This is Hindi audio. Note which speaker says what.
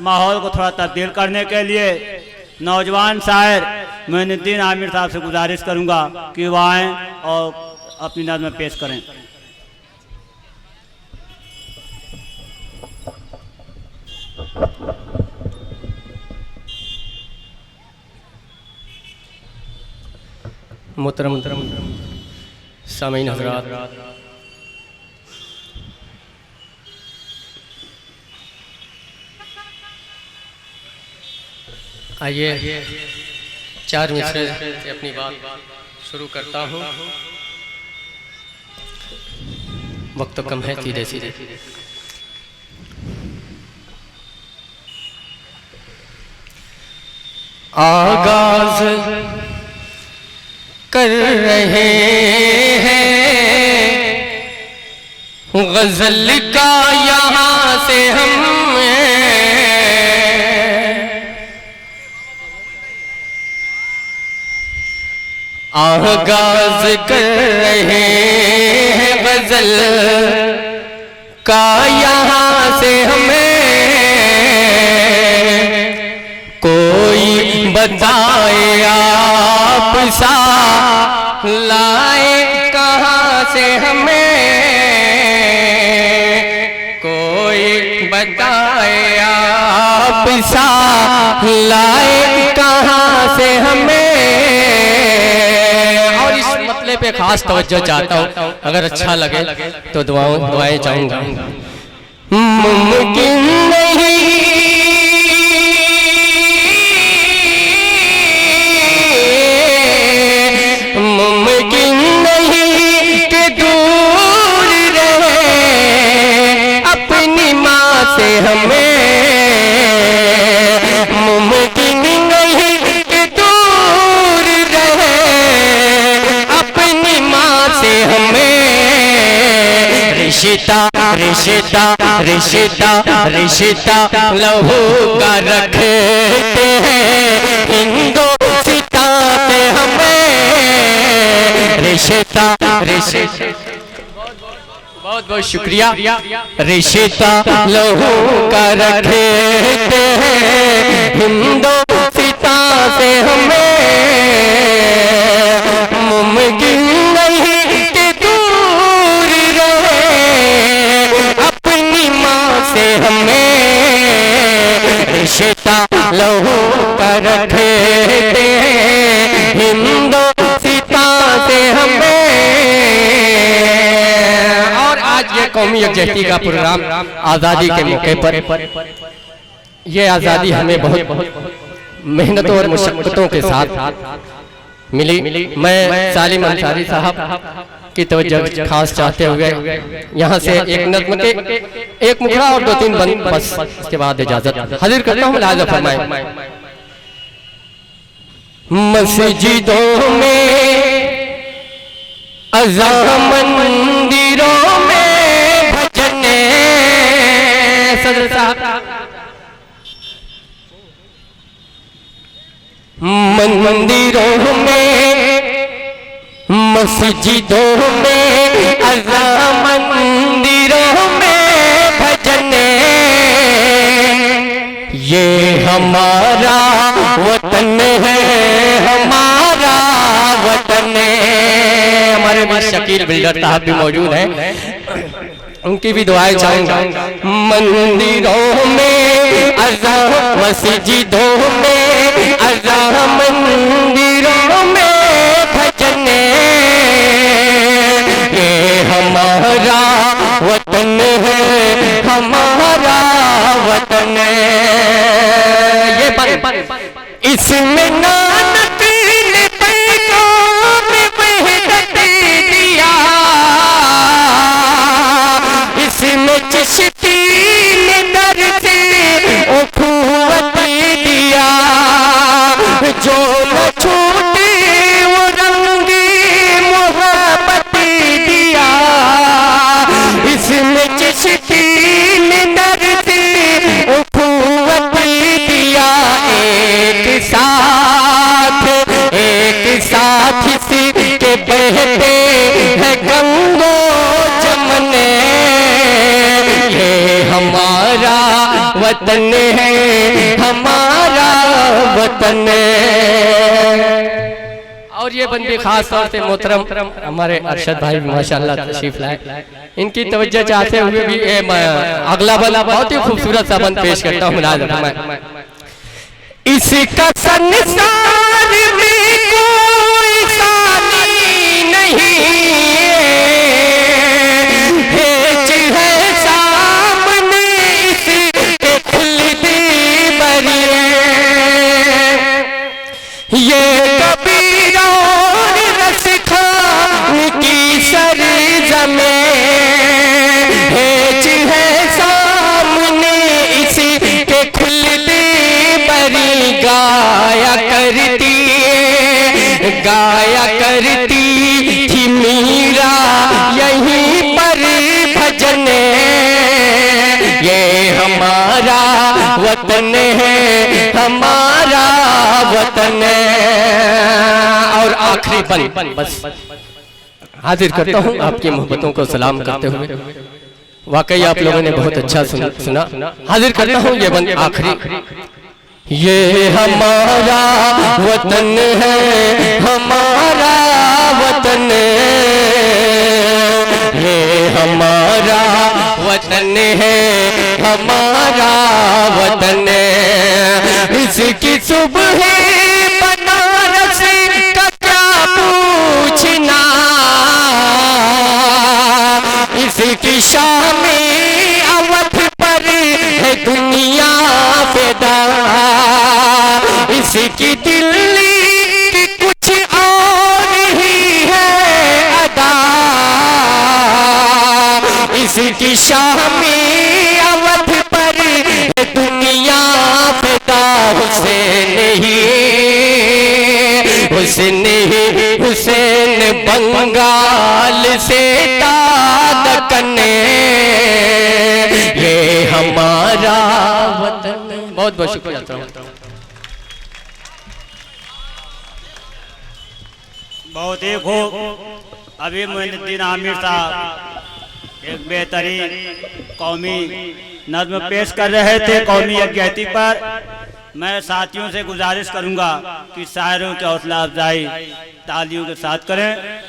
Speaker 1: माहौल को थोड़ा तब्दील करने के लिए नौजवान शायर मोइनुद्दीन आमिर साहब से गुजारिश करूंगा कि वह आएँ और अपनी नज़्म पेश करें।
Speaker 2: मुहतरम सामीन हज़रात, आइए 4 मिसरे से अपनी बात शुरू करता हूँ। वक्त तो कम है, सीधे सीधे। आगाज कर रहे हैं गजल का यहाँ से हम, आगाज कर रहे हैं गजल का यहाँ से हमें, कोई बताए आप सा लाए कहाँ से हमें, कोई बताए आप सा लाए कहाँ से हमें। और इस मतले पे खास तवज्जो चाहता हूँ, अगर अच्छा लगे तो दुआएं चाहूँगा। मुमकिन नहीं कि दूर रहे अपनी माँ से हमें, मुमकिन नहीं कि दूर रहे अपनी माँ से हमें। रिश्ता रिश्ता रिश्ता रिश्ता लहू का रखते हैं हिंदुस्ता पे हमें, रिश्ता रिश्ता। बहुत बहुत शुक्रिया। रिश्ता लहू का रखते हैं हिंदुस्ता से हमें, मुमकिन नहीं कि दूर रहे अपनी माँ से हमें। रिश्ता लहू का रखते हैं हिंदुस्ता से हमें। और आज ये कौमी यकजहती का प्रोग्राम आज़ादी के मौके पर, ये आज़ादी हमें बहुत मेहनतों और मुशक्क़तों के साथ मिली। मैं सालिम अंसारी साहब की तवज्जो खास चाहते हुए यहाँ से एक नज़्म के एक मुखड़ा और 2-3 बंद, बस इसके बाद इजाज़त हाजिर करता हूँ। लिहाज़ा फरमाएं। मस्जिदों में अज़ान, मंदिरों में भजने, सदर साहब, मंदिरों में मस्जिदों में अज़ान, मंदिरों में भजने, ये हमारा वतन है, हमारा वतन है। हमारे भी शकील बिल्डर साहब भी मौजूद हैं, उनकी भी दुआएं चाहूंगा। मंदिरों में अज़ान, मस्जिदों में अज़ान, मंदिरों में भजने, ये हमारा वतन है, हमारा वतन है। ये इसमें नानक ने पैगाम वहदत दिया, इसमें चिश्ती ने दर्द उखुवत दिया, जो न छूटे वो रंगी मोहब्बत दिया, इसमें चिश्ती ने दर्द उखुवत दिया। एक साथ इसी के बहते हैं गंगो जमने, ये हमारा वतन है हमारा वतन। और ये बंदे खास तौर से मोहतरम हमारे अरशद भाई माशाल्लाह तशरीफ लाए, इनकी तवज्जो चाहते हुए भी अगला बंदा बहुत ही खूबसूरत सा बंद पेश करता हूँ। इसका संसार में कोई सानी नहीं है सामने इसके खुलती बरिए। ये कबीर और रस खान की सरज़मीं है सामने इसके खुलती बरी। गाया करती थी मीरा यहीं पर भजन। ये हमारा वतन है हमारा वतन। और आखिरी बंद बस हाजिर करता हूँ आपकी मोहब्बतों को सलाम करते हुए। वाकई आप लोगों ने बहुत अच्छा सुना। हाजिर करता हूँ ये बंद आखिरी। ये हमारा वतन है हमारा वतन। ये हमारा वतन है हमारा वतन। इसकी सुबह बनारस का क्या पूछना, इसकी शाम अवध पर है दुनिया फिदा। इसकी दिल्ली की कुछ और ही है अदा। इसकी शामी अवध पर है दुनिया फिदा। हुसैन बंगाल से तादकन। ये हमारा वतन। बहुत बहुत शुक्रिया।
Speaker 1: बहुत ही खूब। अभी मोइनुद्दीन आमिर साहब एक बेहतरीन कौमी नज़्म पेश कर रहे थे कौमी यकजहती पर। मैं साथियों से गुजारिश करूंगा कि शायरों की हौसला अफजाई तालियों के साथ करें।